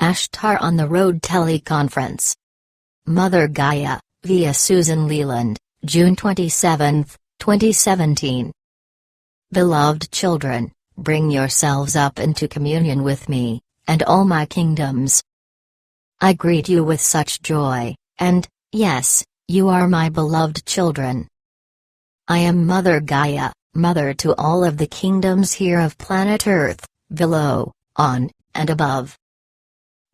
Ashtar on the Road teleconference. Mother Gaia, via Susan Leland, June 27, 2017. Beloved children, bring yourselves up into communion with me, and all my kingdoms. I greet you with such joy, and, yes, you are my beloved children. I am Mother Gaia, mother to all of the kingdoms here of planet Earth, below, on, and above.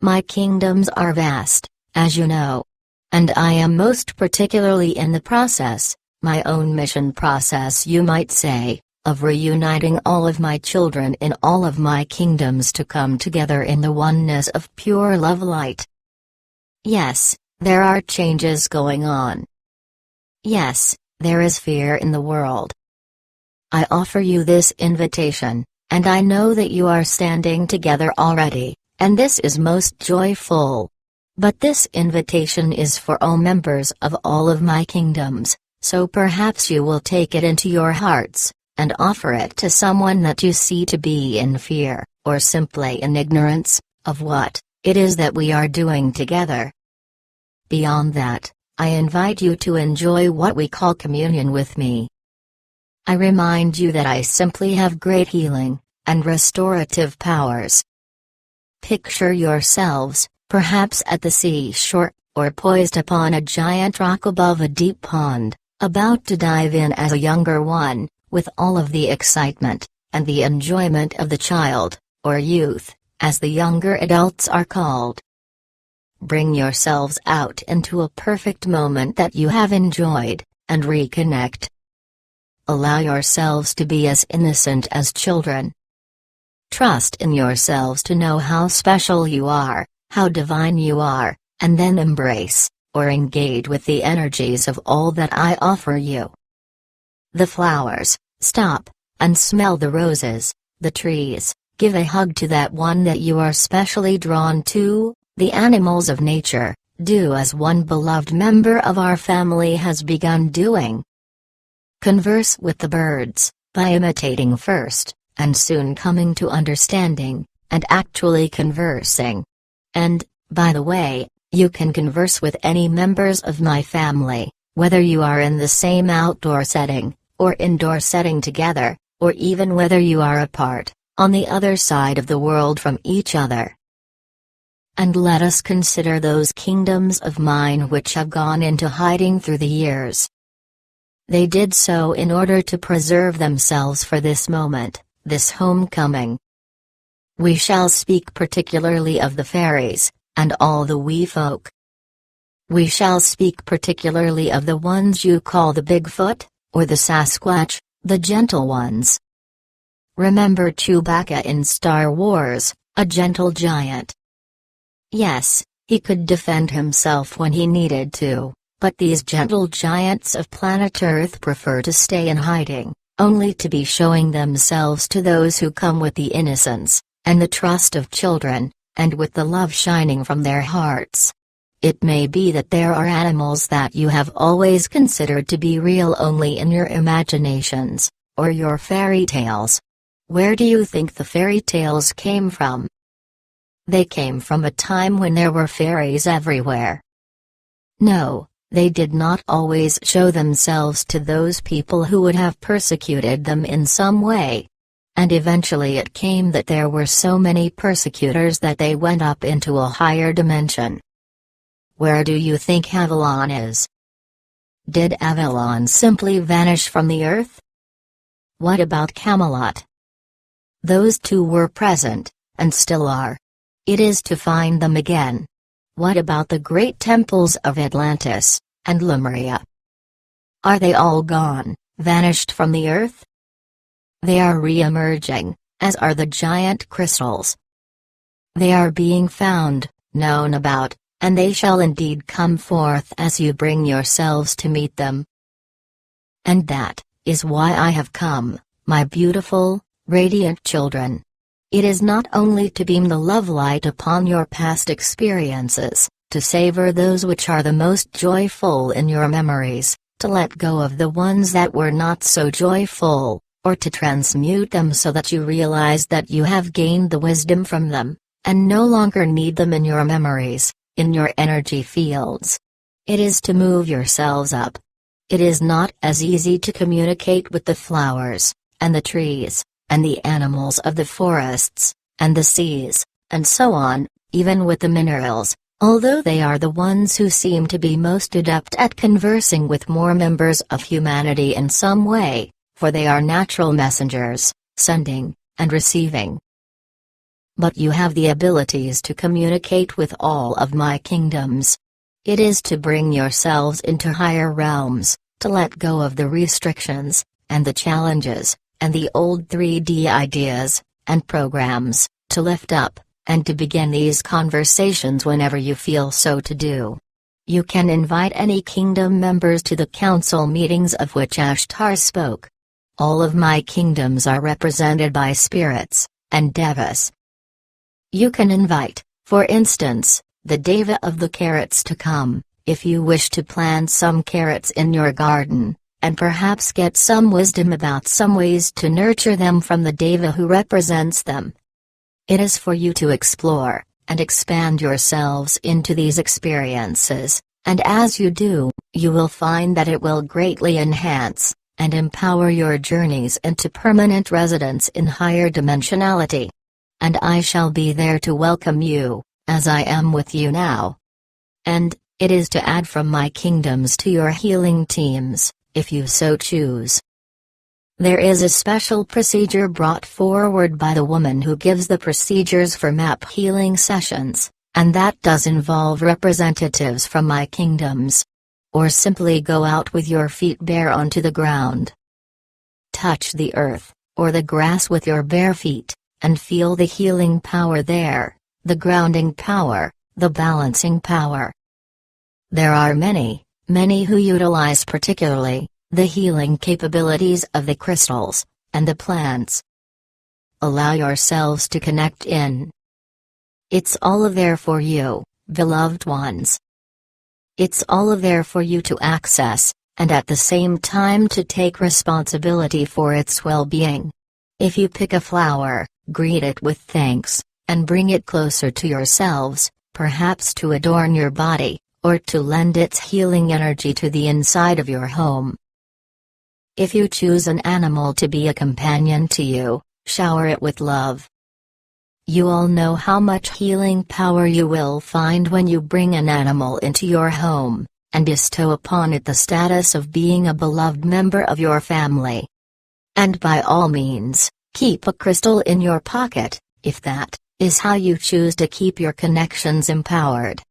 My kingdoms are vast, as you know. And I am most particularly in the process, my own mission process you might say, of reuniting all of my children in all of my kingdoms to come together in the oneness of pure love light. Yes, there are changes going on. Yes, there is fear in the world. I offer you this invitation, and I know that you are standing together already, and this is most joyful. But this invitation is for all members of all of my kingdoms, so perhaps you will take it into your hearts, and offer it to someone that you see to be in fear, or simply in ignorance, of what it is that we are doing together. Beyond that, I invite you to enjoy what we call communion with me. I remind you that I simply have great healing, and restorative powers. Picture yourselves, perhaps at the seashore, or poised upon a giant rock above a deep pond, about to dive in as a younger one, with all of the excitement, and the enjoyment of the child, or youth, as the younger adults are called. Bring yourselves out into a perfect moment that you have enjoyed, and reconnect. Allow yourselves to be as innocent as children. Trust in yourselves to know how special you are, how divine you are, and then embrace, or engage with the energies of all that I offer you. The flowers, stop, and smell the roses, the trees, give a hug to that one that you are specially drawn to, the animals of nature, do as one beloved member of our family has begun doing. Converse with the birds, by imitating first, and soon coming to understanding, and actually conversing. And, by the way, you can converse with any members of my family, whether you are in the same outdoor setting, or indoor setting together, or even whether you are apart, on the other side of the world from each other. And let us consider those kingdoms of mine which have gone into hiding through the years. They did so in order to preserve themselves for this moment, this homecoming. We shall speak particularly of the fairies, and all the wee folk. We shall speak particularly of the ones you call the Bigfoot, or the Sasquatch, the gentle ones. Remember Chewbacca in Star Wars, a gentle giant. Yes, he could defend himself when he needed to, but these gentle giants of planet Earth prefer to stay in hiding, only to be showing themselves to those who come with the innocence, and the trust of children, and with the love shining from their hearts. It may be that there are animals that you have always considered to be real only in your imaginations, or your fairy tales. Where do you think the fairy tales came from? They came from a time when there were fairies everywhere. No, they did not always show themselves to those people who would have persecuted them in some way. And eventually it came that there were so many persecutors that they went up into a higher dimension. Where do you think Avalon is? Did Avalon simply vanish from the earth? What about Camelot? Those two were present, and still are. It is to find them again. What about the great temples of Atlantis, and Lemuria? Are they all gone, vanished from the earth? They are re-emerging, as are the giant crystals. They are being found, known about, and they shall indeed come forth as you bring yourselves to meet them. And that is why I have come, my beautiful, radiant children. It is not only to beam the love light upon your past experiences, to savor those which are the most joyful in your memories, to let go of the ones that were not so joyful, or to transmute them so that you realize that you have gained the wisdom from them, and no longer need them in your memories, in your energy fields. It is to move yourselves up. It is not as easy to communicate with the flowers, and the trees, and the animals of the forests, and the seas, and so on, even with the minerals, although they are the ones who seem to be most adept at conversing with more members of humanity in some way, for they are natural messengers, sending, and receiving. But you have the abilities to communicate with all of my kingdoms. It is to bring yourselves into higher realms, to let go of the restrictions, and the challenges, and the old 3D ideas, and programs, to lift up, and to begin these conversations whenever you feel so to do. You can invite any kingdom members to the council meetings of which Ashtar spoke. All of my kingdoms are represented by spirits, and devas. You can invite, for instance, the deva of the carrots to come, if you wish to plant some carrots in your garden, and perhaps get some wisdom about some ways to nurture them from the deva who represents them. It is for you to explore, and expand yourselves into these experiences, and as you do, you will find that it will greatly enhance, and empower your journeys into permanent residence in higher dimensionality. And I shall be there to welcome you, as I am with you now. And, it is to add from my kingdoms to your healing teams, if you so choose. There is a special procedure brought forward by the woman who gives the procedures for map healing sessions, and that does involve representatives from my kingdoms. Or simply go out with your feet bare onto the ground. Touch the earth, or the grass with your bare feet, and feel the healing power there, the grounding power, the balancing power. There are many who utilize particularly the healing capabilities of the crystals and the plants. Allow yourselves to connect in. It's all there for you, beloved ones. It's all there for you to access, and at the same time to take responsibility for its well-being. If you pick a flower, greet it with thanks, and bring it closer to yourselves, perhaps to adorn your body, or to lend its healing energy to the inside of your home. If you choose an animal to be a companion to you, shower it with love. You all know how much healing power you will find when you bring an animal into your home, and bestow upon it the status of being a beloved member of your family. And by all means, keep a crystal in your pocket, if that is how you choose to keep your connections empowered.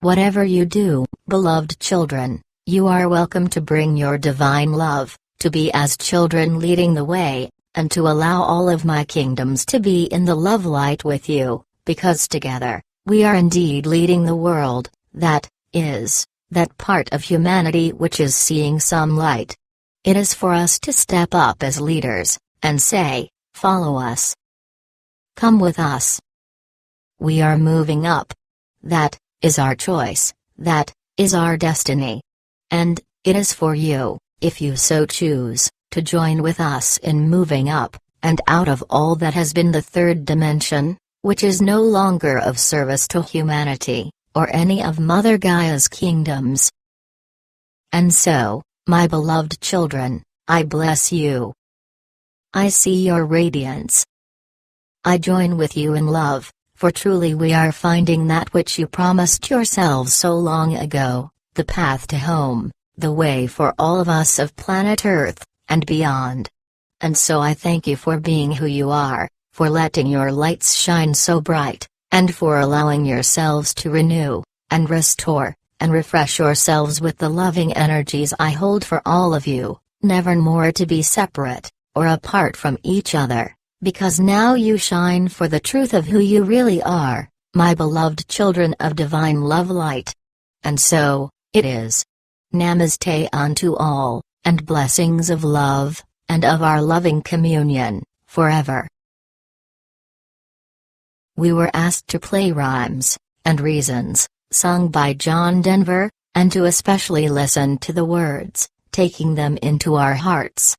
Whatever you do, beloved children, you are welcome to bring your divine love, to be as children leading the way, and to allow all of my kingdoms to be in the love light with you, because together, we are indeed leading the world, that part of humanity which is seeing some light. It is for us to step up as leaders, and say, follow us. Come with us. We are moving up. That is our choice, that is our destiny. And, it is for you, if you so choose, to join with us in moving up, and out of all that has been the third dimension, which is no longer of service to humanity, or any of Mother Gaia's kingdoms. And so, my beloved children, I bless you. I see your radiance. I join with you in love, for truly we are finding that which you promised yourselves so long ago, the path to home, the way for all of us of planet Earth, and beyond. And so I thank you for being who you are, for letting your lights shine so bright, and for allowing yourselves to renew, and restore, and refresh yourselves with the loving energies I hold for all of you, never more to be separate, or apart from each other, because now you shine for the truth of who you really are, my beloved children of divine love light. And so, it is. Namaste unto all, and blessings of love, and of our loving communion, forever. We were asked to play rhymes, and reasons, sung by John Denver, and to especially listen to the words, taking them into our hearts.